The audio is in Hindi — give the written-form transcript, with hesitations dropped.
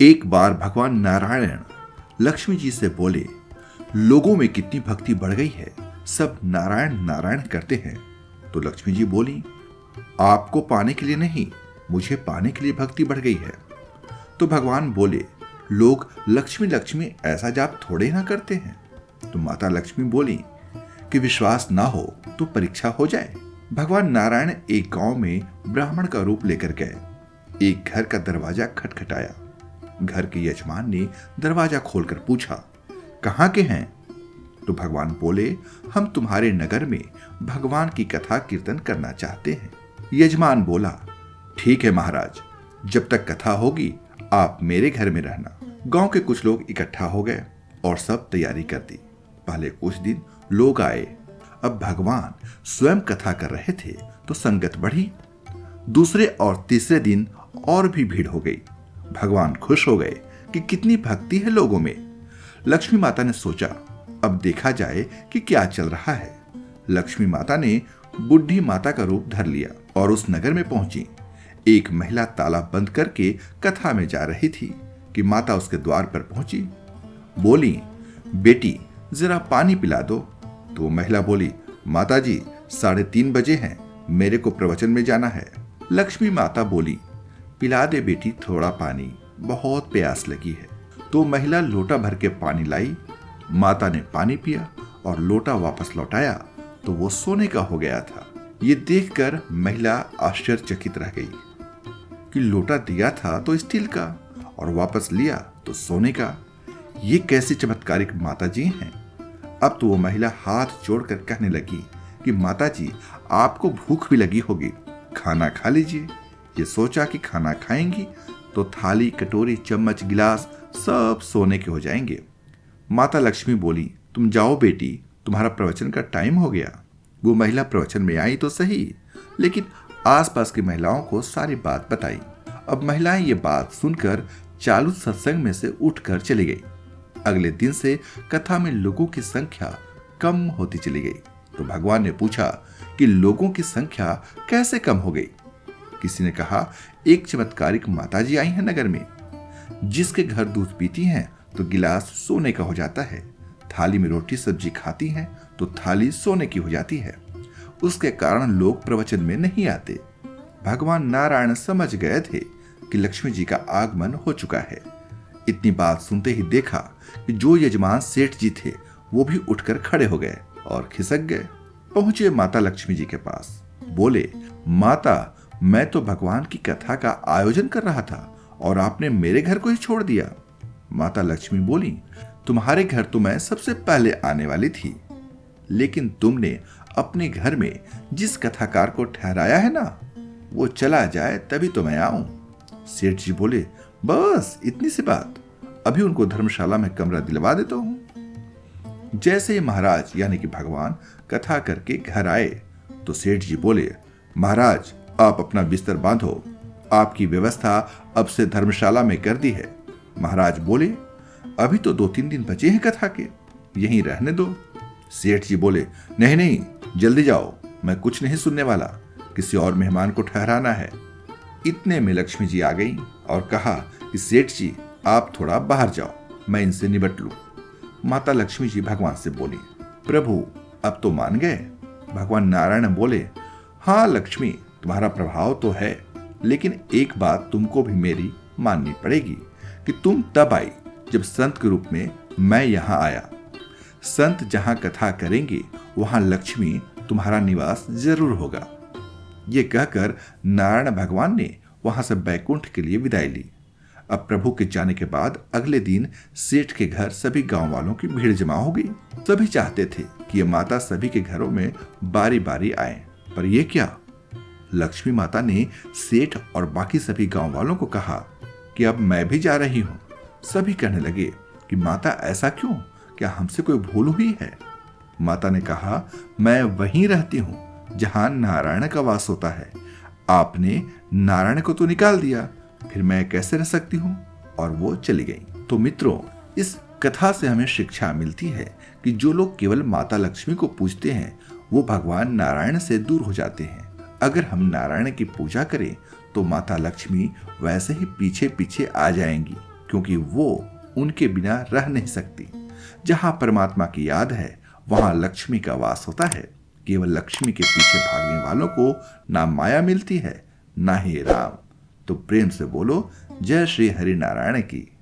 एक बार भगवान नारायण लक्ष्मी जी से बोले, लोगों में कितनी भक्ति बढ़ गई है, सब नारायण नारायण करते हैं। तो लक्ष्मी जी बोली, आपको पाने के लिए नहीं, मुझे पाने के लिए भक्ति बढ़ गई है। तो भगवान बोले, लोग लक्ष्मी लक्ष्मी ऐसा जाप थोड़े ना करते हैं। तो माता लक्ष्मी बोली कि विश्वास ना हो तो परीक्षा हो जाए। भगवान नारायण एक गांव में ब्राह्मण का रूप लेकर गए। एक घर का दरवाजा खटखटाया। घर के यजमान ने दरवाजा खोलकर पूछा, कहाँ के हैं? तो भगवान बोले, हम तुम्हारे नगर में भगवान की कथा कीर्तन करना चाहते हैं। यजमान बोला, ठीक है महाराज, जब तक कथा होगी आप मेरे घर में रहना। गांव के कुछ लोग इकट्ठा हो गए और सब तैयारी कर दी। पहले कुछ दिन लोग आए। अब भगवान स्वयं कथा कर रहे थे तो संगत बढ़ी। दूसरे और तीसरे दिन और भी भीड़ हो गई। भगवान खुश हो गए कि कितनी भक्ति है लोगों में। लक्ष्मी माता ने सोचा, अब देखा जाए कि क्या चल रहा है। लक्ष्मी माता ने बुढ़ी माता का रूप धर लिया और उस नगर में पहुंची। एक महिला ताला बंद करके कथा में जा रही थी कि माता उसके द्वार पर पहुंची। बोली, बेटी जरा पानी पिला दो। तो महिला बोली, माता जी 3:30 बजे हैं, मेरे को प्रवचन में जाना है। लक्ष्मी माता बोली, पिला दे बेटी थोड़ा पानी, बहुत प्यास लगी है। तो महिला लोटा भर के पानी लाई। माता ने पानी पिया और लोटा वापस लौटाया तो वो सोने का हो गया था। ये देखकर महिला आश्चर्यचकित रह गई कि लोटा दिया था तो स्टील का और वापस लिया तो सोने का। ये कैसी चमत्कारिक माता जी हैं। अब तो वो महिला हाथ जोड़कर कहने लगी कि माता जी, आपको भूख भी लगी होगी, खाना खा लीजिए। ये सोचा कि खाना खाएंगी तो थाली, कटोरी, चम्मच, गिलास सब सोने के हो जाएंगे। माता लक्ष्मी बोली, तुम जाओ बेटी, तुम्हारा प्रवचन का टाइम हो गया। वो महिला प्रवचन में आई तो सही, लेकिन आसपास की महिलाओं को सारी बात बताई। अब महिलाएं ये बात सुनकर चालू सत्संग में से उठकर चली गई। अगले दिन से कथा में लोगों की संख्या कम होती चली गई। तो भगवान ने पूछा कि लोगों की संख्या कैसे कम हो गई? किसी ने कहा, एक चमत्कारिक माताजी आई है नगर में, जिसके घर दूध पीती हैं तो गिलास सोने का हो जाता है, थाली में रोटी सब्जी खाती हैं तो थाली सोने की हो जाती है। उसके कारण लोग प्रवचन में नहीं आते। भगवान नारायण समझ गए थे कि लक्ष्मी जी का आगमन हो चुका है। इतनी बात सुनते ही देखा कि जो यजमान सेठ जी थे वो भी उठकर खड़े हो गए और खिसक गए। पहुंचे माता लक्ष्मी जी के पास। बोले, माता, मैं तो भगवान की कथा का आयोजन कर रहा था और आपने मेरे घर को ही छोड़ दिया। माता लक्ष्मी बोली, तुम्हारे घर तो मैं सबसे पहले आने वाली थी, लेकिन तुमने अपने घर में जिस कथाकार को ठहराया है ना, वो चला जाए तभी तो मैं आऊं। सेठ जी बोले, बस इतनी सी बात, अभी उनको धर्मशाला में कमरा दिलवा देता हूं। जैसे ही महाराज यानी कि भगवान कथा करके घर आए तो सेठ जी बोले, महाराज आप अपना बिस्तर बांधो, आपकी व्यवस्था अब से धर्मशाला में कर दी है। महाराज बोले, अभी तो 2-3 दिन बचे हैं कथा के, यहीं रहने दो। सेठ जी बोले, नहीं नहीं, जल्दी जाओ, मैं कुछ नहीं सुनने वाला, किसी और मेहमान को ठहराना है। इतने में लक्ष्मी जी आ गई और कहा कि सेठ जी आप थोड़ा बाहर जाओ, मैं इनसे निपट लूं। माता लक्ष्मी जी भगवान से बोली, प्रभु अब तो मान गए? भगवान नारायण बोले, हाँ लक्ष्मी, तुम्हारा प्रभाव तो है, लेकिन एक बात तुमको भी मेरी माननी पड़ेगी कि तुम तब आई जब संत के रूप में मैं यहां आया। संत जहां कथा करेंगे वहां लक्ष्मी तुम्हारा निवास जरूर होगा। ये कहकर नारायण भगवान ने वहां से बैकुंठ के लिए विदाई ली। अब प्रभु के जाने के बाद अगले दिन सेठ के घर सभी गांव वालों की भीड़ जमा हो गई। सभी चाहते थे कि ये माता सभी के घरों में बारी बारी आए, पर यह क्या? लक्ष्मी माता ने सेठ और बाकी सभी गांव वालों को कहा कि अब मैं भी जा रही हूं। सभी कहने लगे कि माता ऐसा क्यों, क्या हमसे कोई भूल हुई है? माता ने कहा, मैं वहीं रहती हूं जहां नारायण का वास होता है। आपने नारायण को तो निकाल दिया, फिर मैं कैसे रह सकती हूं? और वो चली गई। तो मित्रों, इस कथा से हमें शिक्षा मिलती है कि जो लोग केवल माता लक्ष्मी को पूजते हैं वो भगवान नारायण से दूर हो जाते हैं। अगर हम नारायण की पूजा करें तो माता लक्ष्मी वैसे ही पीछे पीछे आ जाएंगी, क्योंकि वो उनके बिना रह नहीं सकती। जहां परमात्मा की याद है वहां लक्ष्मी का वास होता है। केवल लक्ष्मी के पीछे भागने वालों को ना माया मिलती है ना ही राम। तो प्रेम से बोलो जय श्री हरि नारायण की।